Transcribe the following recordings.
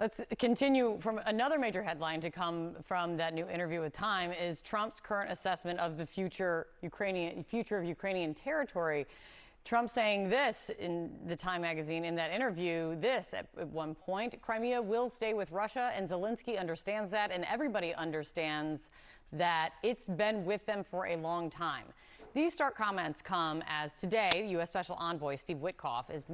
Let's continue from another major headline to come from that new interview with Time is Trump's current assessment of the future of Ukrainian territory. Trump saying this in the Time magazine in that interview, this at one point, Crimea will stay with Russia, and Zelensky understands that, and everybody understands that it's been with them for a long time. These stark comments come as today, U.S. Special Envoy Steve Witkoff is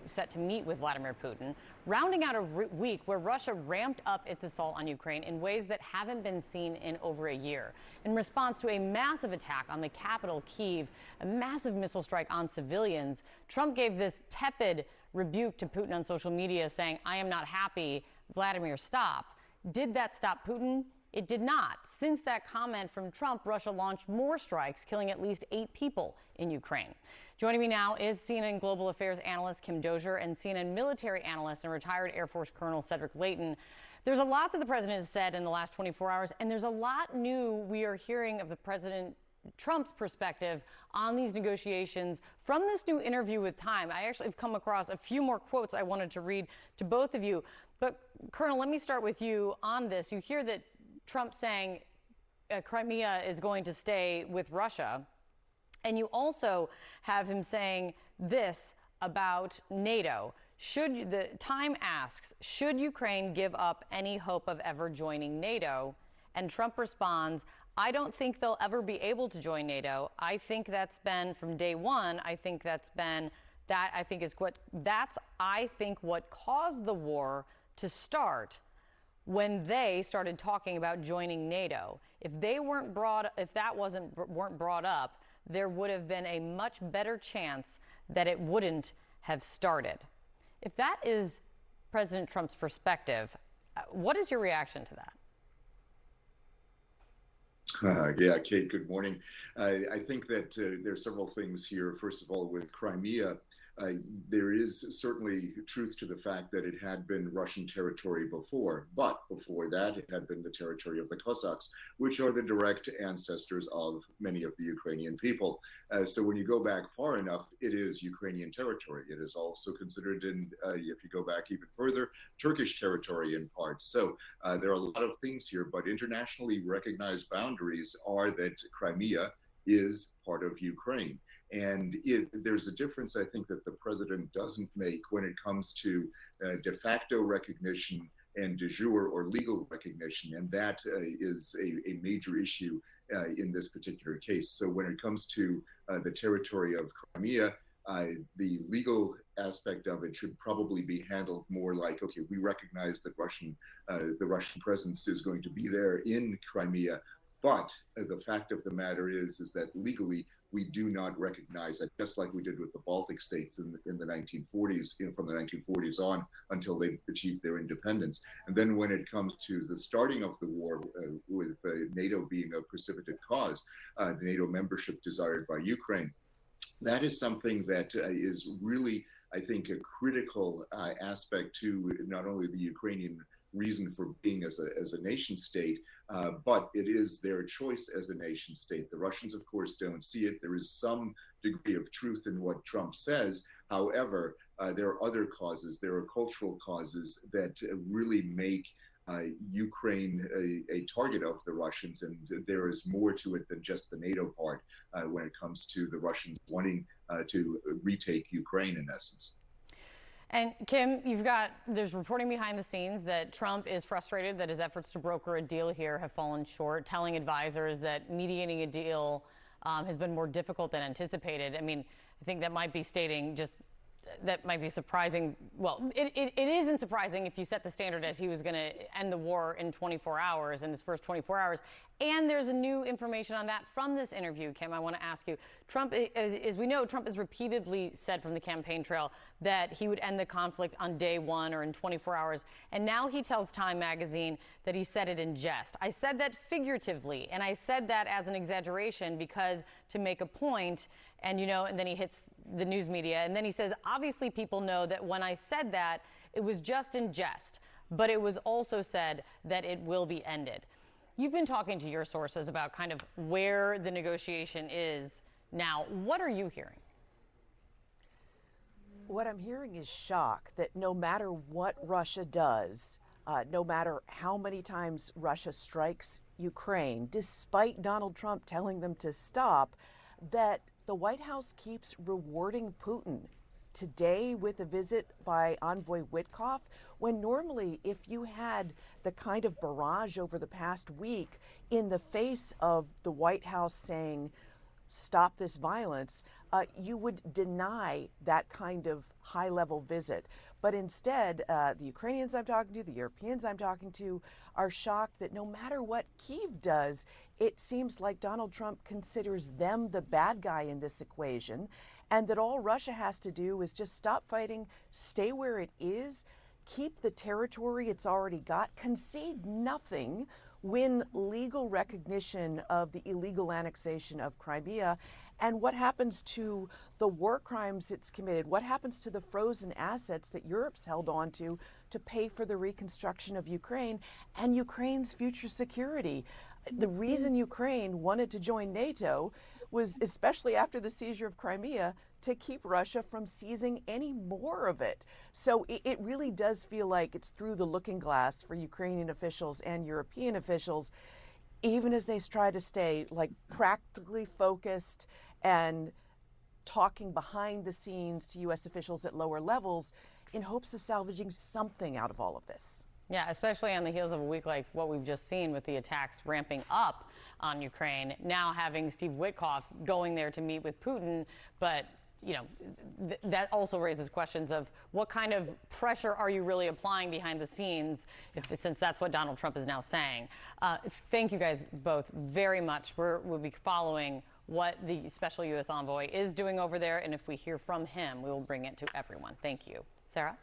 set to meet with Vladimir Putin, rounding out a week where Russia ramped up its assault on Ukraine in ways that haven't been seen in over a year. In response to a massive attack on the capital, Kyiv, a massive missile strike on civilians, Trump gave this tepid rebuke to Putin on social media, saying, "I am not happy. Vladimir, stop." Did that stop Putin? It did not. Since that comment from Trump, Russia launched more strikes, killing at least 8 people in Ukraine. Joining me now is CNN Global Affairs analyst Kim Dozier and CNN military analyst and retired Air Force Colonel Cedric Leighton. There's a lot that the president has said in the last 24 hours, and there's a lot new we are hearing of the President Trump's perspective on these negotiations from this new interview with Time. I actually have come across a few more quotes I wanted to read to both of you. But, Colonel, let me start with you on this. You hear that Trump saying Crimea is going to stay with Russia. And you also have him saying this about NATO. The Time asks, should Ukraine give up any hope of ever joining NATO? And Trump responds, I don't think they'll ever be able to join NATO. I think that's been from day one. I think what caused the war to start when they started talking about joining NATO. If that weren't brought up, there would have been a much better chance that it wouldn't have started. If that is President Trump's perspective, what is your reaction to that? Yeah, Kate, good morning. I think that there are several things here. First of all, with Crimea, there is certainly truth to the fact that it had been Russian territory before, but before that it had been the territory of the Cossacks, which are the direct ancestors of many of the Ukrainian people. So when you go back far enough, it is Ukrainian territory. It is also considered, if you go back even further, Turkish territory in parts. So there are a lot of things here, but internationally recognized boundaries are that Crimea is part of Ukraine. And there's a difference, I think, that the president doesn't make when it comes to de facto recognition and de jure or legal recognition. And that is a major issue in this particular case. So when it comes to the territory of Crimea, the legal aspect of it should probably be handled more like, okay, we recognize that the Russian presence is going to be there in Crimea. But the fact of the matter is that legally, we do not recognize it, just like we did with the Baltic states in the 1940s, from the 1940s on until they achieved their independence. And then when it comes to the starting of the war, with NATO being a precipitate cause, the NATO membership desired by Ukraine, that is something that is really, I think, a critical aspect to not only the Ukrainian reason for being as a nation state, but it is their choice as a nation state. The Russians, of course, don't see it. There is some degree of truth in what Trump says. However, there are other causes. There are cultural causes that really make Ukraine a target of the Russians, and there is more to it than just the NATO part when it comes to the Russians wanting to retake Ukraine, in essence. And Kim, there's reporting behind the scenes that Trump is frustrated that his efforts to broker a deal here have fallen short, telling advisors that mediating a deal has been more difficult than anticipated. I mean, I think that might be that might be surprising. Well, it isn't surprising if you set the standard as he was going to end the war in 24 hours, in his first 24 hours. And there's a new information on that from this interview, Kim. I want to ask you, Trump, as we know, Trump has repeatedly said from the campaign trail that he would end the conflict on day one or in 24 hours. And now he tells Time magazine that he said it in jest. I said that figuratively, and I said that as an exaggeration because to make a point, and then he hits the news media, and then he says, obviously people know that when I said that, it was just in jest, but it was also said that it will be ended. You've been talking to your sources about kind of where the negotiation is now. What are you hearing? What I'm hearing is shock that no matter what Russia does, no matter how many times Russia strikes Ukraine, despite Donald Trump telling them to stop, that the White House keeps rewarding Putin. Today, with a visit by Envoy Witkoff, when normally if you had the kind of barrage over the past week in the face of the White House saying, stop this violence, you would deny that kind of high-level visit. But instead, the Ukrainians I'm talking to, the Europeans I'm talking to, are shocked that no matter what Kyiv does, it seems like Donald Trump considers them the bad guy in this equation, and that all Russia has to do is just stop fighting, stay where it is, keep the territory it's already got, concede nothing, win legal recognition of the illegal annexation of Crimea, and what happens to the war crimes it's committed? What happens to the frozen assets that Europe's held on to pay for the reconstruction of Ukraine and Ukraine's future security? The reason Ukraine wanted to join NATO was, especially after the seizure of Crimea, to keep Russia from seizing any more of it. So it really does feel like it's through the looking glass for Ukrainian officials and European officials, even as they try to stay like practically focused and talking behind the scenes to U.S. officials at lower levels in hopes of salvaging something out of all of this. Yeah, especially on the heels of a week like what we've just seen with the attacks ramping up on Ukraine. Now having Steve Witkoff going there to meet with Putin, but you know, that also raises questions of what kind of pressure are you really applying behind the scenes, since that's what Donald Trump is now saying. Thank you guys both very much. We'll be following what the special U.S. envoy is doing over there, and if we hear from him, we will bring it to everyone. Thank you. Sarah?